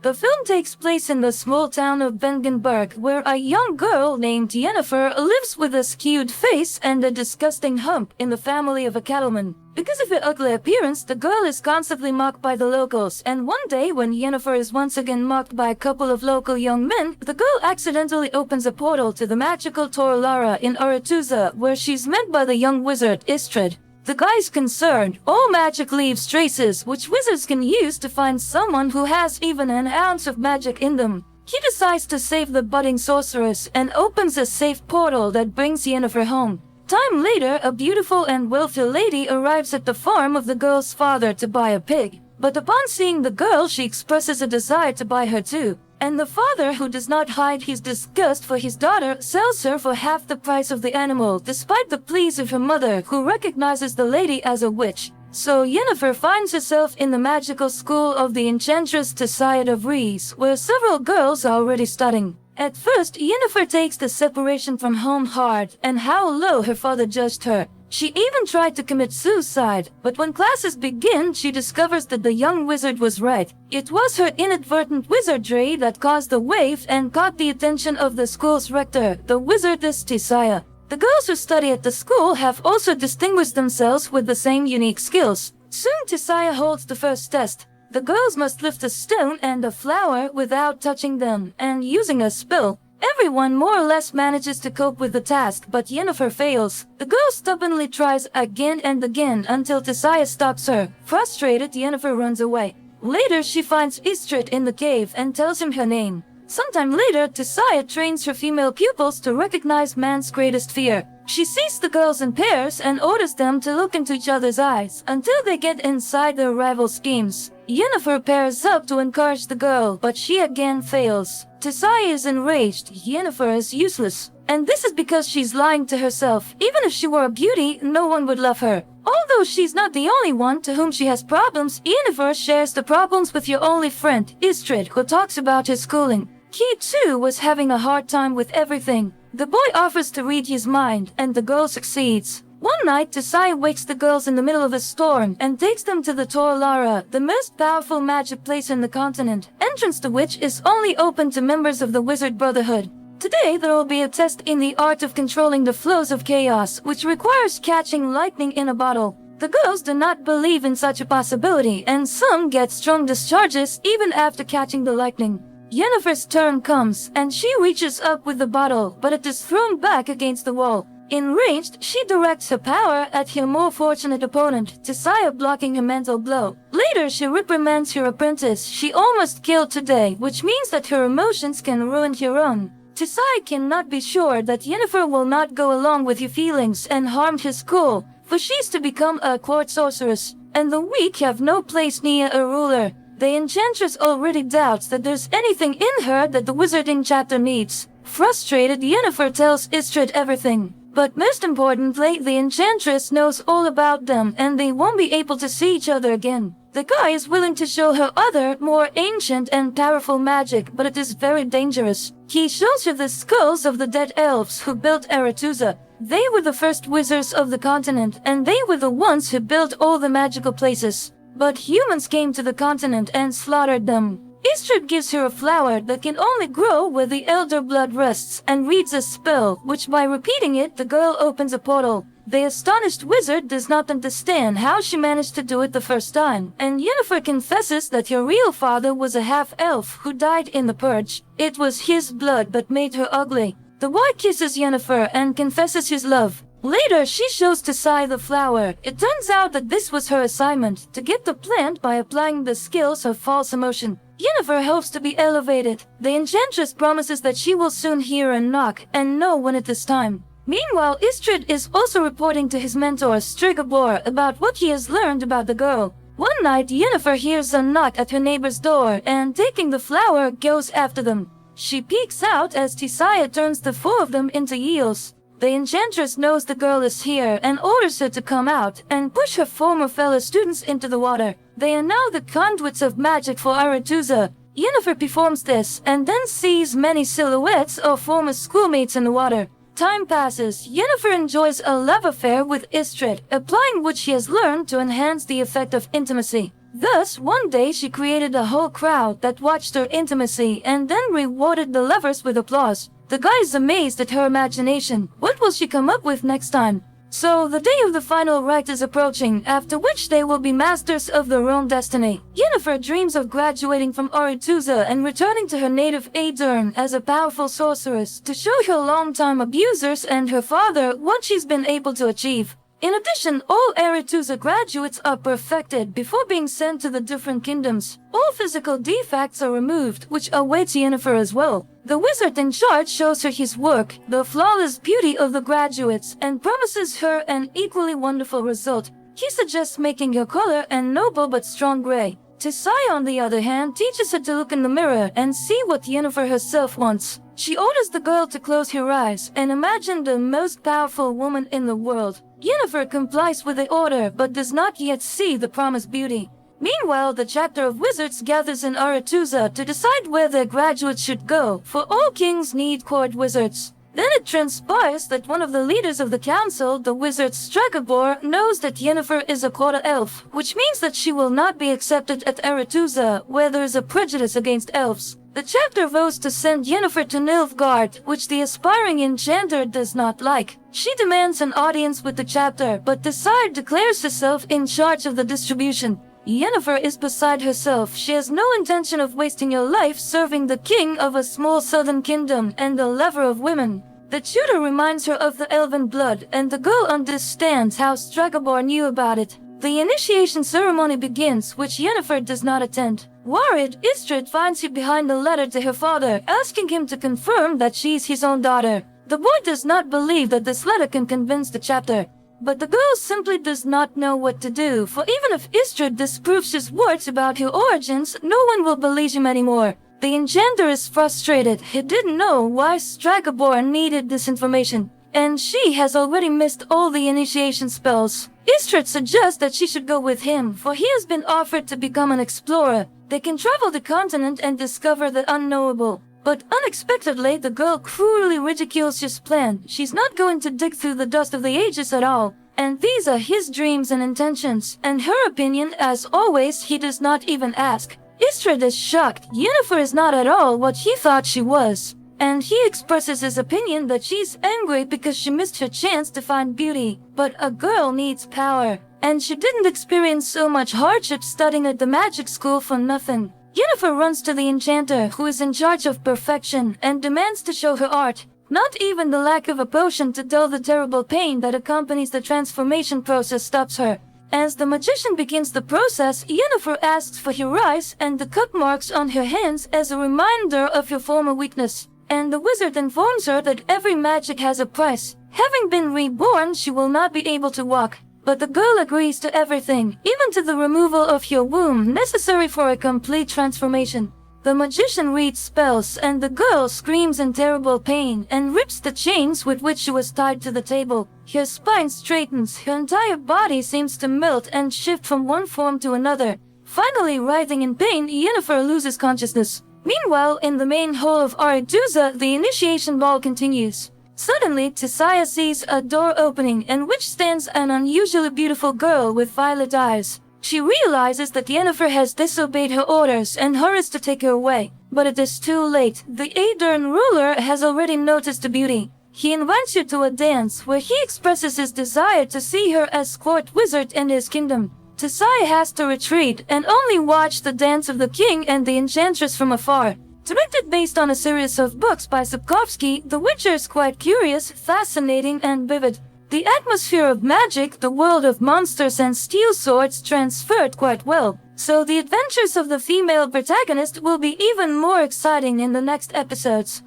The film takes place in the small town of Vengerberg, where a young girl named Yennefer lives with a skewed face and a disgusting hump in the family of a cattleman. Because of her ugly appearance, the girl is constantly mocked by the locals, and one day when Yennefer is once again mocked by a couple of local young men, the girl accidentally opens a portal to the magical Torlara in Aretuza, where she's met by the young wizard Istredd. The guy's concerned. All magic leaves traces, which wizards can use to find someone who has even an ounce of magic in them. He decides to save the budding sorceress and opens a safe portal that brings Yennefer home. Time later, a beautiful and wealthy lady arrives at the farm of the girl's father to buy a pig. But upon seeing the girl, she expresses a desire to buy her too. And the father, who does not hide his disgust for his daughter, sells her for half the price of the animal, despite the pleas of her mother, who recognizes the lady as a witch. So Yennefer finds herself in the magical school of the enchantress Teased of Rees, where several girls are already studying. At first, Yennefer takes the separation from home hard, and how low her father judged her. She even tried to commit suicide, but when classes begin, she discovers that the young wizard was right. It was her inadvertent wizardry that caused the wave and caught the attention of the school's rector, the wizardess Teased. The girls who study at the school have also distinguished themselves with the same unique skills. Soon Teased holds the first test. The girls must lift a stone and a flower without touching them, and using a spell. Everyone more or less manages to cope with the task, but Yennefer fails. The girl stubbornly tries again and again until Teased stops her. Frustrated, Yennefer runs away. Later, she finds Istredd in the cave and tells him her name. Sometime later, Teased trains her female pupils to recognize man's greatest fear. She sees the girls in pairs and orders them to look into each other's eyes until they get inside their rival schemes. Yennefer pairs up to encourage the girl, but she again fails. Teased is enraged. Yennefer is useless. And this is because she's lying to herself. Even if she were a beauty, no one would love her. Although she's not the only one to whom she has problems, Yennefer shares the problems with your only friend, Istredd, who talks about his schooling. He too was having a hard time with everything. The boy offers to read his mind, and the girl succeeds. One night, Teased wakes the girls in the middle of a storm and takes them to the Torlara, the most powerful magic place in the continent, entrance to which is only open to members of the Wizard Brotherhood. Today, there will be a test in the art of controlling the flows of chaos, which requires catching lightning in a bottle. The girls do not believe in such a possibility, and some get strong discharges even after catching the lightning. Yennefer's turn comes, and she reaches up with the bottle, but it is thrown back against the wall. Enraged, she directs her power at her more fortunate opponent, Teased, blocking her mental blow. Later, she reprimands her apprentice she almost killed today, which means that her emotions can ruin her own. Teased cannot be sure that Yennefer will not go along with her feelings and harm his school, for she's to become a court sorceress, and the weak have no place near a ruler. The enchantress already doubts that there's anything in her that the wizarding chapter needs. Frustrated, Yennefer tells Istredd everything. But most importantly, the enchantress knows all about them, and they won't be able to see each other again. The guy is willing to show her other, more ancient and powerful magic, but it is very dangerous. He shows her the skulls of the dead elves who built Aretuza. They were the first wizards of the continent, and they were the ones who built all the magical places. But humans came to the continent and slaughtered them. Istredd gives her a flower that can only grow where the elder blood rests, and reads a spell, which by repeating it, the girl opens a portal. The astonished wizard does not understand how she managed to do it the first time, and Yennefer confesses that her real father was a half-elf who died in the purge. It was his blood that made her ugly. The boy kisses Yennefer and confesses his love. Later, she shows Teased the flower. It turns out that this was her assignment, to get the plant by applying the skills of false emotion. Yennefer hopes to be elevated. The enchantress promises that she will soon hear a knock and know when it is time. Meanwhile, Istredd is also reporting to his mentor, Striggabor, about what he has learned about the girl. One night, Yennefer hears a knock at her neighbor's door and, taking the flower, goes after them. She peeks out as Teased turns the four of them into eels. The enchantress knows the girl is here and orders her to come out and push her former fellow students into the water. They are now the conduits of magic for Aretuza. Yennefer performs this and then sees many silhouettes of former schoolmates in the water. Time passes. Yennefer enjoys a love affair with Istredd, applying what she has learned to enhance the effect of intimacy. Thus, one day she created a whole crowd that watched her intimacy and then rewarded the lovers with applause. The guy is amazed at her imagination. What will she come up with next time? So, the day of the final rite is approaching, after which they will be masters of their own destiny. Yennefer dreams of graduating from Aretuza and returning to her native Aedirn as a powerful sorceress to show her longtime abusers and her father what she's been able to achieve. In addition, all Aretuza graduates are perfected before being sent to the different kingdoms. All physical defects are removed, which awaits Yennefer as well. The wizard in charge shows her his work, the flawless beauty of the graduates, and promises her an equally wonderful result. He suggests making her color a noble but strong gray. Tisai, on the other hand, teaches her to look in the mirror and see what Yennefer herself wants. She orders the girl to close her eyes and imagine the most powerful woman in the world. Yennefer complies with the order but does not yet see the promised beauty. Meanwhile, the chapter of wizards gathers in Aretuza to decide where their graduates should go, for all kings need court wizards. Then it transpires that one of the leaders of the council, the wizard Stregobor, knows that Yennefer is a quarter elf, which means that she will not be accepted at Aretuza, where there is a prejudice against elves. The chapter votes to send Yennefer to Nilfgaard, which the aspiring enchanter does not like. She demands an audience with the chapter, but Tisai declares herself in charge of the distribution. Yennefer is beside herself. She has no intention of wasting her life serving the king of a small southern kingdom and the lover of women. The tutor reminds her of the elven blood, and the girl understands how Stregobor knew about it. The initiation ceremony begins, which Yennefer does not attend. Worried, Istredd finds her behind a letter to her father, asking him to confirm that she is his own daughter. The boy does not believe that this letter can convince the chapter. But the girl simply does not know what to do, for even if Istredd disproves his words about her origins, no one will believe him anymore. The enchanter is frustrated. He didn't know why Stregobor needed this information, and she has already missed all the initiation spells. Istredd suggests that she should go with him, for he has been offered to become an explorer. They can travel the continent and discover the unknowable. But unexpectedly, the girl cruelly ridicules his plan. She's not going to dig through the dust of the ages at all. And these are his dreams and intentions. And her opinion, as always, he does not even ask. Istredd is shocked. Yennefer is not at all what he thought she was. And he expresses his opinion that she's angry because she missed her chance to find beauty. But a girl needs power. And she didn't experience so much hardship studying at the magic school for nothing. Yennefer runs to the enchanter, who is in charge of perfection, and demands to show her art. Not even the lack of a potion to dull the terrible pain that accompanies the transformation process stops her. As the magician begins the process, Yennefer asks for her eyes and the cut marks on her hands as a reminder of her former weakness. And the wizard informs her that every magic has a price. Having been reborn, she will not be able to walk. But the girl agrees to everything, even to the removal of her womb necessary for a complete transformation. The magician reads spells, and the girl screams in terrible pain and rips the chains with which she was tied to the table. Her spine straightens, her entire body seems to melt and shift from one form to another. Finally, writhing in pain, Yennefer loses consciousness. Meanwhile, in the main hall of Aretuza, the initiation ball continues. Suddenly, Tisai sees a door opening in which stands an unusually beautiful girl with violet eyes. She realizes that Yennefer has disobeyed her orders and hurries to take her away. But it is too late. The Aedirn ruler has already noticed the beauty. He invites her to a dance where he expresses his desire to see her as court wizard in his kingdom. Tisai has to retreat and only watch the dance of the king and the enchantress from afar. Directed based on a series of books by Sapkowski, The Witcher is quite curious, fascinating, and vivid. The atmosphere of magic, the world of monsters and steel swords transferred quite well, so the adventures of the female protagonist will be even more exciting in the next episodes.